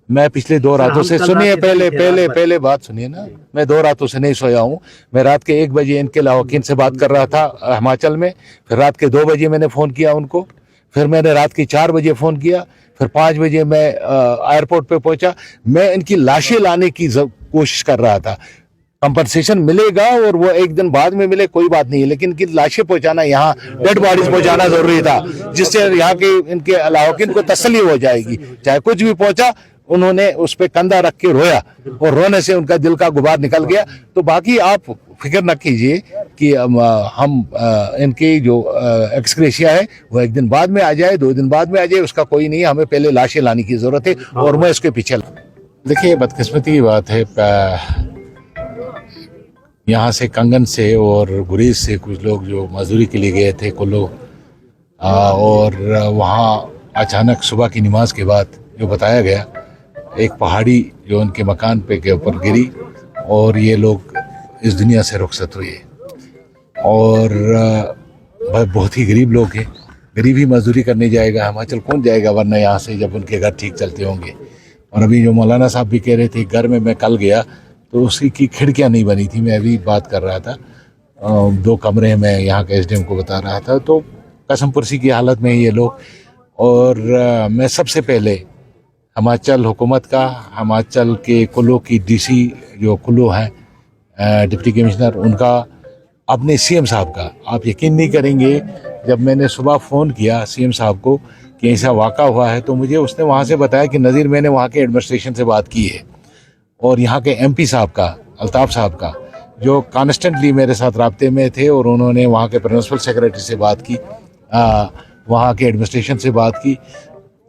मैं पिछले 2 रातों से, सुनिए पहले बात सुनिए ना, मैं 2 रातों से नहीं सोया हूँ। मैं रात के 1 बजे इनके लाहौकीन से बात कर रहा था हिमाचल में, फिर रात के 2 बजे मैंने फ़ोन किया उनको, फिर मैंने रात के 4 बजे फ़ोन किया, फिर 5 बजे मैं एयरपोर्ट पे पहुंचा। मैं इनकी लाशें लाने की कोशिश कर रहा था। कंपनसेशन मिलेगा और वो एक दिन बाद में मिले कोई बात नहीं है, लेकिन इनकी लाशें पहुंचाना, यहाँ डेड बॉडीज पहुंचाना जरूरी था, जिससे यहाँ के इनके लाहौकीन को तसल्ली हो जाएगी। चाहे कुछ भी पहुंचा, उन्होंने उस पर कंधा रख के रोया और रोने से उनका दिल का गुबार निकल गया। तो बाकी आप फिक्र न कीजिए कि हम इनकी जो एक्सग्रेशिया है वो एक दिन बाद में आ जाए, 2 दिन बाद में आ जाए, उसका कोई नहीं है। हमें पहले लाशें लाने की जरूरत है और मैं इसके पीछे। देखिए, बदकिस्मती की बात है, यहाँ से कंगन से और गुरेज से कुछ लोग जो मजदूरी के लिए गए थे कुल्लू, और वहाँ अचानक सुबह की नमाज के बाद जो बताया गया, एक पहाड़ी जो उनके मकान पे के ऊपर गिरी और ये लोग इस दुनिया से रुखसत हुए। और बहुत ही गरीब लोग हैं, गरीब ही मजदूरी करने जाएगा, हिमाचल कौन जाएगा वरना यहाँ से, जब उनके घर ठीक चलते होंगे। और अभी जो मौलाना साहब भी कह रहे थे, घर में मैं कल गया तो उसकी की खिड़कियाँ नहीं बनी थी। मैं अभी बात कर रहा था, 2 कमरे में यहाँ के एसडीएम को बता रहा था। तो कसम पुरसी की हालत में ये लोग। और मैं सबसे पहले हिमाचल हुकूमत का, हिमाचल के कुल्लू की डीसी जो कुल्लू हैं, डिप्टी कमिश्नर, उनका, अपने सीएम साहब का, आप यकीन नहीं करेंगे, जब मैंने सुबह फ़ोन किया सीएम साहब को कि ऐसा वाक़ा हुआ है, तो मुझे उसने वहाँ से बताया कि नज़ीर, मैंने वहाँ के एडमिनिस्ट्रेशन से बात की है और यहाँ के एमपी साहब का, अल्ताफ़ साहब का, जो कॉन्स्टेंटली मेरे साथ राब्ते में थे, और उन्होंने वहाँ के प्रिंसिपल सेक्रेटरी से बात की, वहाँ के एडमिनिस्ट्रेशन से बात की।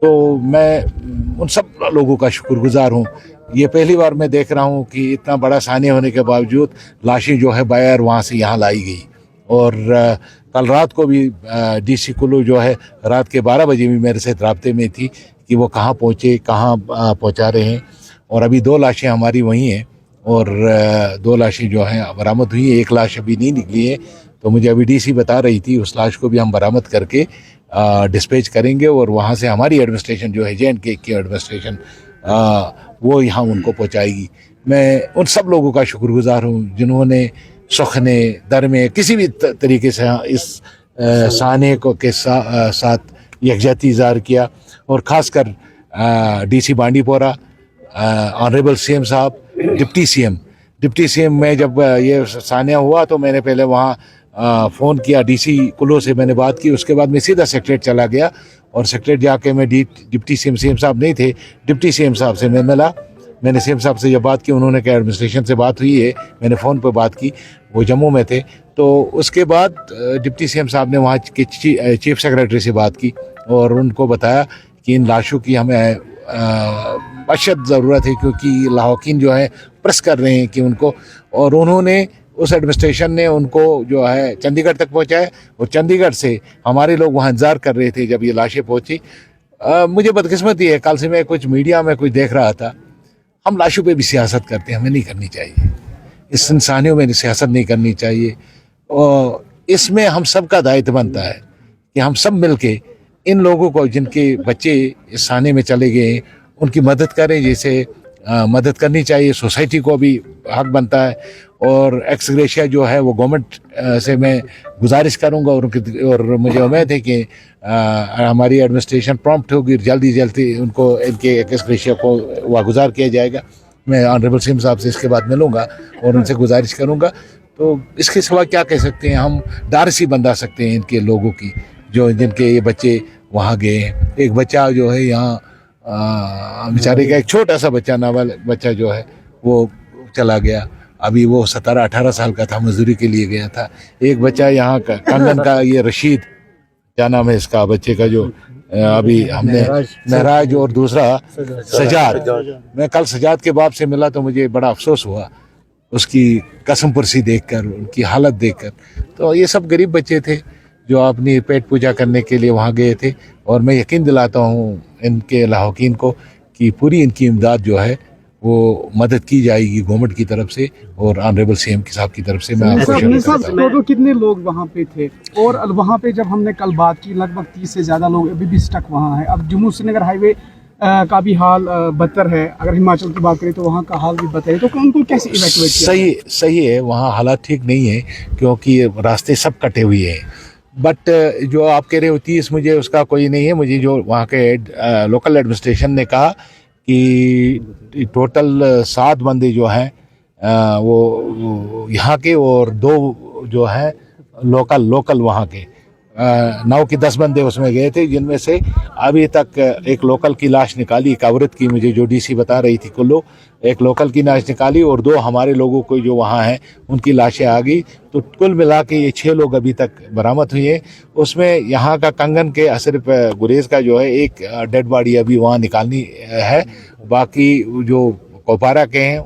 तो मैं उन सब लोगों का शुक्रगुजार हूँ। ये पहली बार मैं देख रहा हूँ कि इतना बड़ा सानिया होने के बावजूद लाशें जो है बायर वहाँ से यहाँ लाई गई। और कल रात को भी डीसी कुल्लू जो है रात के 12 बजे भी मेरे साथ राब्ते में थी कि वो कहाँ पहुँचे, कहाँ पहुँचा रहे हैं। और अभी 2 लाशें हमारी वहीं हैं और 2 लाशें जो हैं बरामद हुई है, 1 लाश अभी नहीं निकली है। तो मुझे अभी डीसी बता रही थी, उस लाश को भी हम बरामद करके डिस्पैच करेंगे और वहाँ से हमारी एडमिनिस्ट्रेशन जो है, जे.एंड.के की एडमिनिस्ट्रेशन, वो यहाँ उनको पहुँचाएगी। मैं उन सब लोगों का शुक्रगुजार हूँ जिन्होंने सुखने दर में किसी भी तरीके से इस साने को के साथ यकजहती इज़हार किया। और ख़ासकर डीसी बांडीपोरा, ऑनरेबल सीएम साहब, डिप्टी सीएम में जब ये सानिया हुआ तो मैंने पहले वहाँ फ़ोन किया, डीसी कुल्लू से मैंने बात की। उसके बाद मैं सीधा सेक्रेटरीट चला गया और सेक्रेटरीट जाके मैं डिप्टी सीएम साहब नहीं थे, डिप्टी सीएम साहब से मैं मिला। मैंने सीएम साहब से जब बात की, उन्होंने कहा एडमिनिस्ट्रेशन से बात हुई है, मैंने फ़ोन पर बात की, वो जम्मू में थे। तो उसके बाद डिप्टी सीएम साहब ने वहाँ के चीफ सेक्रेटरी से बात की और उनको बताया कि इन लाशों की हमें अशद ज़रूरत है, क्योंकि लाहौकीन जो है प्रेस कर रहे हैं कि उनको, और उन्होंने, उस एडमिनिस्ट्रेशन ने उनको जो है चंडीगढ़ तक पहुंचाया और चंडीगढ़ से हमारे लोग वहाँ इंतज़ार कर रहे थे जब ये लाशें पहुंची। मुझे बदकिस्मती है, कल से मैं कुछ मीडिया में कुछ देख रहा था, हम लाशों पे भी सियासत करते हैं, हमें नहीं करनी चाहिए। इस इंसानियों में सियासत नहीं करनी चाहिए और इसमें हम सब का दायित्व बनता है कि हम सब मिल के इन लोगों को, जिनके बच्चे इस साने में चले गए हैं, उनकी मदद करें। जैसे मदद करनी चाहिए, सोसाइटी को भी हक बनता है। और एक्स-ग्रेशिया जो है वो गवर्नमेंट से मैं गुजारिश करूंगा और मुझे उम्मीद है कि हमारी एडमिनिस्ट्रेशन प्रॉम्प्ट होगी, जल्दी उनको, इनके एक्स-ग्रेशिया को वागुजार किया जाएगा। मैं ऑनरेबल सीएम साहब से इसके बाद मिलूंगा और उनसे गुजारिश करूंगा। तो इसके सिवा क्या कह सकते हैं, हम डारसी बंधा सकते हैं इनके लोगों की, जो जिनके ये बच्चे वहाँ गए हैं। एक बच्चा जो है यहाँ बेचारे का, एक छोटा सा बच्चा, नाबालिग बच्चा जो है वो चला गया। अभी वो 17-18 साल का था, मजदूरी के लिए गया था। एक बच्चा यहाँ का कंगन का, ये रशीद, क्या नाम है इसका बच्चे का, जो अभी हमने, महराज, और दूसरा सजाद। मैं कल सजाद के बाप से मिला तो मुझे बड़ा अफसोस हुआ उसकी कसम पुरसी देखकर, उनकी हालत देखकर। तो ये सब गरीब बच्चे थे जो अपनी पेट पूजा करने के लिए वहाँ गए थे। और मैं यकीन दिलाता हूँ इनके लाहौकीन को कि पूरी इनकी इमदाद जो है वो मदद की जाएगी गवर्नमेंट की तरफ से और ऑनरेबल सीएम साहब की तरफ से। मैं आपको कितने लोग वहाँ पे थे? और वहाँ पे जब हमने कल बात की, लगभग 30 से ज़्यादा लोग अभी भी स्टक वहाँ हैं। अब जम्मू श्रीनगर हाईवे का भी हाल बदतर है। अगर हिमाचल की बात करें तो वहाँ का हाल भी बदतर है, तो उनको कैसे इवैक्यूएट किया? सही सही है, वहाँ हालात ठीक नहीं है क्योंकि रास्ते सब कटे हुए हैं। बट जो आप कह रहे हो 30, मुझे उसका कोई नहीं है। मुझे जो वहाँ के लोकल एडमिनिस्ट्रेशन ने कहा कि टोटल 7 बंदे जो हैं वो यहाँ के और 2 जो हैं लोकल लोकल वहाँ के 9 की 10 बंदे उसमें गए थे, जिनमें से अभी तक एक लोकल की लाश निकाली, एक औरत की, मुझे जो डीसी बता रही थी कुल्लू, एक लोकल की लाश निकाली और 2 हमारे लोगों को जो वहाँ हैं उनकी लाशें आ गई। तो कुल मिला के ये 6 लोग अभी तक बरामद हुए हैं। उसमें यहाँ का कंगन के सिर्फ गुरेज का जो है एक डेड बॉडी अभी वहाँ निकालनी है। बाकी जो कोपारा के हैं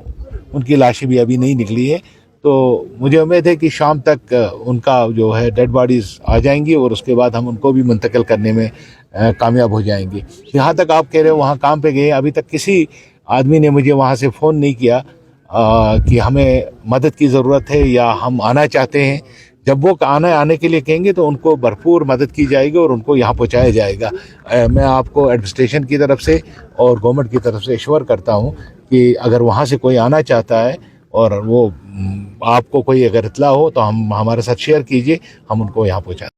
उनकी लाशें भी अभी नहीं निकली है। तो मुझे उम्मीद है कि शाम तक उनका जो है डेड बॉडीज़ आ जाएंगी और उसके बाद हम उनको भी मुंतकिल करने में कामयाब हो जाएंगे। जहाँ तक आप कह रहे हो वहाँ काम पे गए, अभी तक किसी आदमी ने मुझे वहाँ से फ़ोन नहीं किया कि हमें मदद की ज़रूरत है या हम आना चाहते हैं। जब वो आने के लिए कहेंगे तो उनको भरपूर मदद की जाएगी और उनको यहाँ पहुँचाया जाएगा। मैं आपको एडमिनिस्ट्रेशन की तरफ से और गवर्नमेंट की तरफ से एश्योर करता हूँ कि अगर वहाँ से कोई आना चाहता है और वो आपको कोई अगर इतला हो तो हम हमारे साथ शेयर कीजिए, हम उनको यहाँ पहुँचा